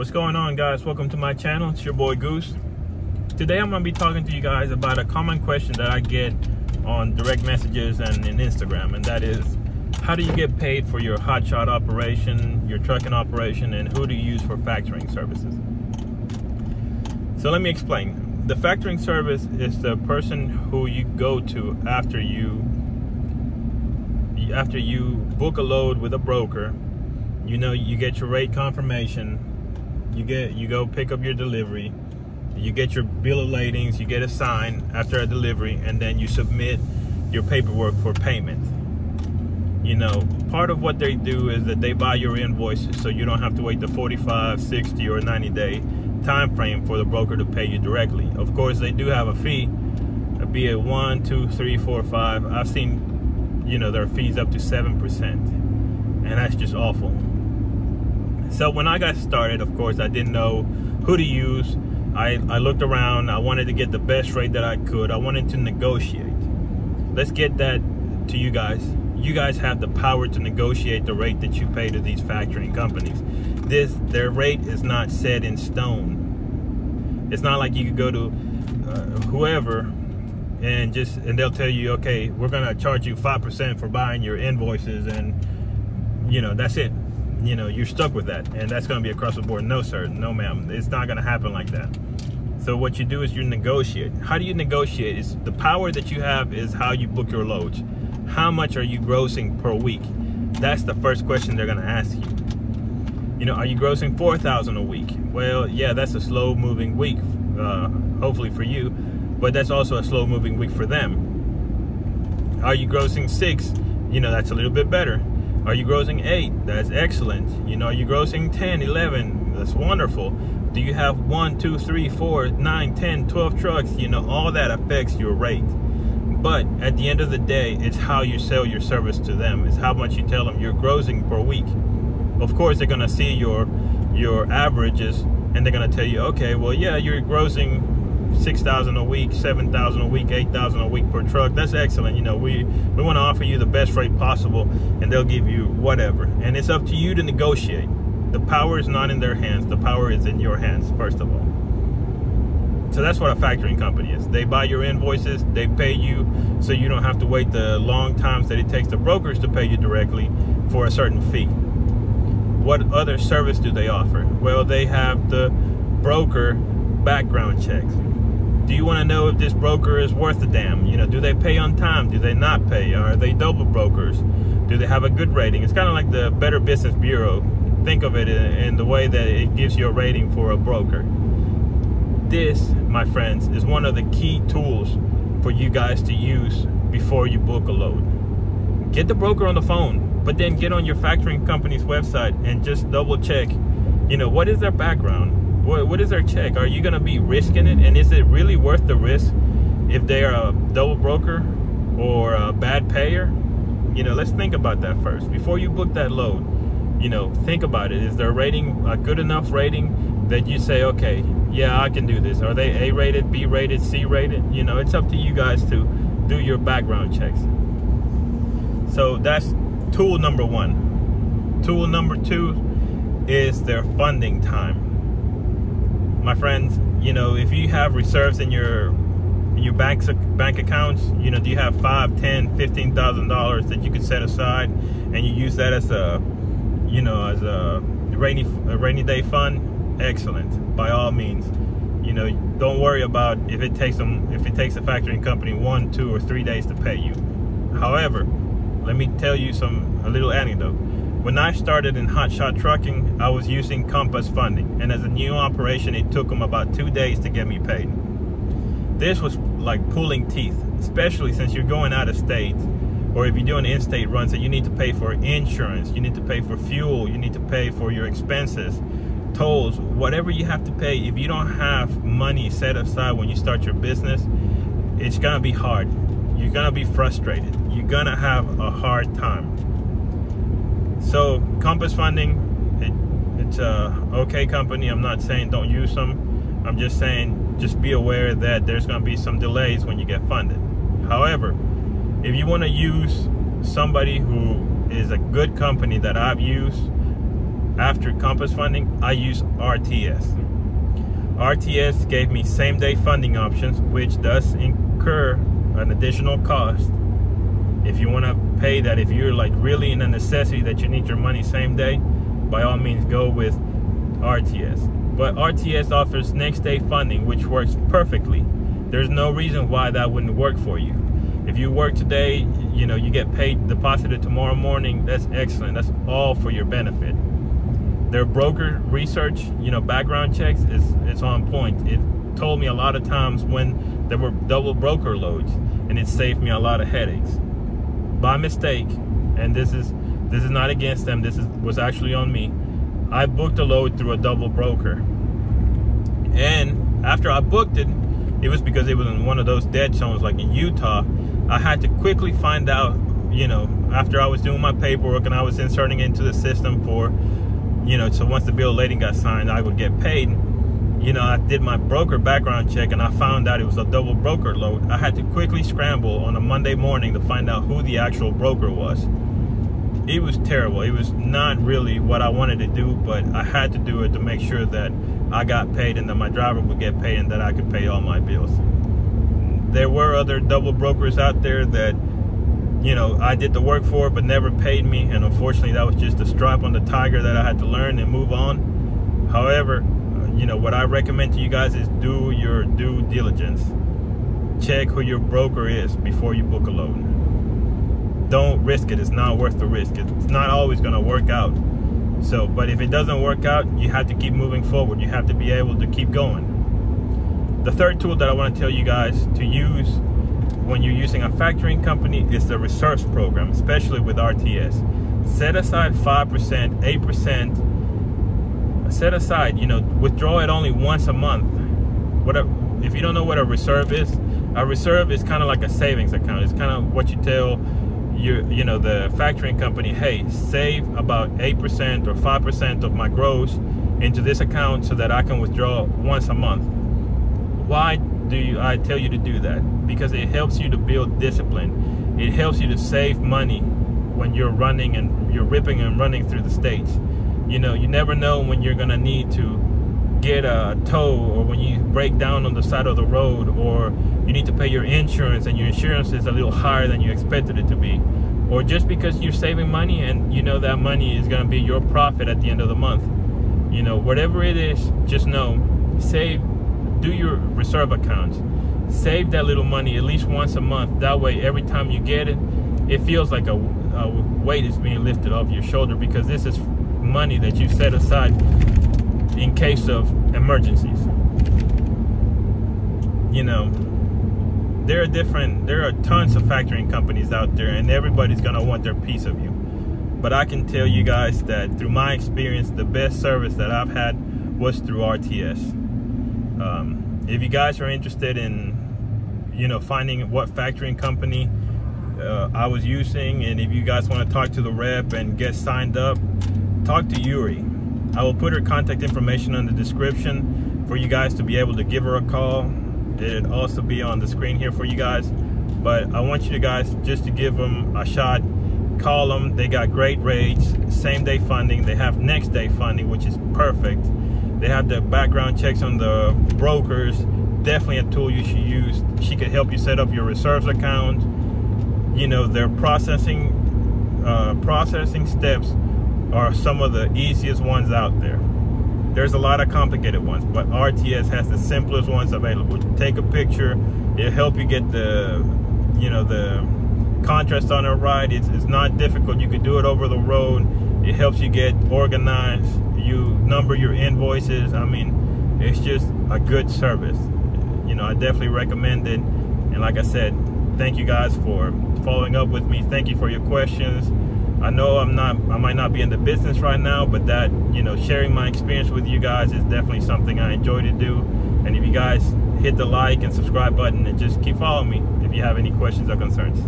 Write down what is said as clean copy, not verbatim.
What's going on, guys? Welcome to my channel. It's your boy Goose. Today I'm going to be talking to you guys about a common question that I get on direct messages and in Instagram, and that is, how do you get paid for your hotshot operation, your trucking operation, and who do you use for factoring services? So let me explain. The factoring service is the person who you go to after you book a load with a broker. You know, you get your rate confirmation, you go pick up your delivery, you get your bill of ladings, you get a sign after a delivery, and then you submit your paperwork for payment. You know, part of what they do is that they buy your invoices so you don't have to wait the 45, 60, or 90-day time frame for the broker to pay you directly. Of course, they do have a fee, be it 1, 2, 3, 4, 5. I've seen, you know, their fees up to 7%, and that's just awful. So when I got started, of course, I didn't know who to use. I looked around. I wanted to get the best rate that I could. I wanted to negotiate. Let's get that to you guys. You guys have the power to negotiate the rate that you pay to these factoring companies. Their rate is not set in stone. It's not like you could go to whoever and they'll tell you, okay, we're gonna charge you 5% for buying your invoices, and you know, that's it. You know, you're stuck with that, and that's going to be across the board. No, sir. No, ma'am. It's not going to happen like that. So what you do is you negotiate. How do you negotiate? It's the power that you have is how you book your loads. How much are you grossing per week? That's the first question they're going to ask you. You know, are you grossing 4,000 a week? Well, yeah, that's a slow moving week, hopefully for you, but that's also a slow moving week for them. Are you grossing 6? You know, that's a little bit better. Are you grossing 8? That's excellent. You know, are you grossing 10, 11? That's wonderful. Do you have 1, 2, 3, 4, 9, 10, 12 trucks? You know, all that affects your rate. But at the end of the day, it's how you sell your service to them. It's how much you tell them you're grossing per week. Of course, they're going to see your averages, and they're going to tell you, okay, well, yeah, you're grossing 6,000 a week, 7,000 a week, 8,000 a week per truck. That's excellent. You know, we want to offer you the best rate possible, and they'll give you whatever. And it's up to you to negotiate. The power is not in their hands. The power is in your hands, first of all. So that's what a factoring company is. They buy your invoices, they pay you, so you don't have to wait the long times that it takes the brokers to pay you directly for a certain fee. What other service do they offer? Well, they have the broker background checks. Do you want to know if this broker is worth a damn? You know, do they pay on time? Do they not pay? Are they double brokers? Do they have a good rating? It's kind of like the Better Business Bureau. Think of it in the way that it gives you a rating for a broker. This, my friends, is one of the key tools for you guys to use before you book a load. Get the broker on the phone, but then get on your factoring company's website and just double check, you know, what is their background? What is their check? Are you going to be risking it? And is it really worth the risk if they are a double broker or a bad payer? You know, let's think about that first. Before you book that load, you know, think about it. Is their rating a good enough rating that you say, okay, yeah, I can do this? Are they A-rated, B-rated, C-rated? You know, it's up to you guys to do your background checks. So that's tool number 1. Tool number 2 is their funding time. My friends, you know, if you have reserves in your bank accounts, you know, do you have $5, $10, $15,000 that you could set aside, and you use that as a, you know, as a rainy day fund? Excellent. By all means, you know, don't worry about if it takes a factoring company 1, 2, or 3 days to pay you. However, let me tell you a little anecdote. When I started in hotshot trucking, I was using Compass funding, and as a new operation, it took them about 2 days to get me paid. This was like pulling teeth, especially since you're going out of state, or if you're doing in-state runs, and you need to pay for insurance, you need to pay for fuel, you need to pay for your expenses, tolls, whatever you have to pay. If you don't have money set aside when you start your business, it's gonna be hard. You're gonna be frustrated. You're gonna have a hard time. So Compass funding, it's a okay company. I'm not saying don't use them. I'm just saying just be aware that there's going to be some delays when you get funded. However, if you want to use somebody who is a good company that I've used, after Compass Funding, I use RTS. RTS gave me same-day funding options, which does incur an additional cost. If you want to pay that, if you're like really in a necessity that you need your money same day, by all means go with RTS. But RTS offers next day funding, which works perfectly. There's no reason why that wouldn't work for you. If you work today, you know, you get paid, deposited tomorrow morning, that's excellent. That's all for your benefit. Their broker research, you know, background checks is on point. It told me a lot of times when there were double broker loads, and it saved me a lot of headaches. By mistake, and this is not against them, was actually on me, I booked a load through a double broker. And after I booked it, it was because it was in one of those dead zones like in Utah. I had to quickly find out, you know, after I was doing my paperwork and I was inserting into the system for, you know, so once the bill of lading got signed, I would get paid. You know, I did my broker background check and I found out it was a double broker load. I had to quickly scramble on a Monday morning to find out who the actual broker was. It was terrible. It was not really what I wanted to do, but I had to do it to make sure that I got paid and that my driver would get paid and that I could pay all my bills. There were other double brokers out there that, you know, I did the work for but never paid me, and unfortunately that was just a stripe on the tiger that I had to learn and move on. However, you know, what I recommend to you guys is do your due diligence. Check who your broker is before you book a load. Don't risk it. It's not worth the risk. It's not always going to work out. So, but if it doesn't work out, you have to keep moving forward. You have to be able to keep going. The third tool that I want to tell you guys to use when you're using a factoring company is the reserves program, especially with RTS. Set aside 5%, 8%. Set aside, you know, withdraw it only once a month. If you don't know what a reserve is kind of like a savings account. It's kind of what you tell you know, the factoring company, hey, save about 8% or 5% of my gross into this account so that I can withdraw once a month. Why do I tell you to do that? Because it helps you to build discipline. It helps you to save money when you're running and you're ripping and running through the states. You know, you never know when you're gonna need to get a tow, or when you break down on the side of the road, or you need to pay your insurance and your insurance is a little higher than you expected it to be, or just because you're saving money and you know that money is gonna be your profit at the end of the month. You know, whatever it is, just know, save, do your reserve accounts, save that little money at least once a month. That way, every time you get it, it feels like a weight is being lifted off your shoulder, because this is money that you set aside in case of emergencies. You know, there are tons of factoring companies out there, and everybody's gonna want their piece of you. But I can tell you guys that through my experience, the best service that I've had was through RTS. If you guys are interested in, you know, finding what factoring company I was using, and if you guys want to talk to the rep and get signed up, talk to Yuri. I will put her contact information in the description for you guys to be able to give her a call. It'll also be on the screen here for you guys. But I want you guys just to give them a shot. Call them. They got great rates, same day funding. They have next day funding, which is perfect. They have the background checks on the brokers. Definitely a tool you should use. She could help you set up your reserves account. You know, their processing steps are some of the easiest ones out there. There's a lot of complicated ones, but RTS has the simplest ones available. Take a picture. It'll help you get the, you know, the contrast on it right. It's not difficult. You can do it over the road. It helps you get organized. You number your invoices. I mean, it's just a good service. You know, I definitely recommend it. And like I said, thank you guys for following up with me. Thank you for your questions. I know I might not be in the business right now, but that, you know, sharing my experience with you guys is definitely something I enjoy to do. And if you guys hit the like and subscribe button and just keep following me if you have any questions or concerns.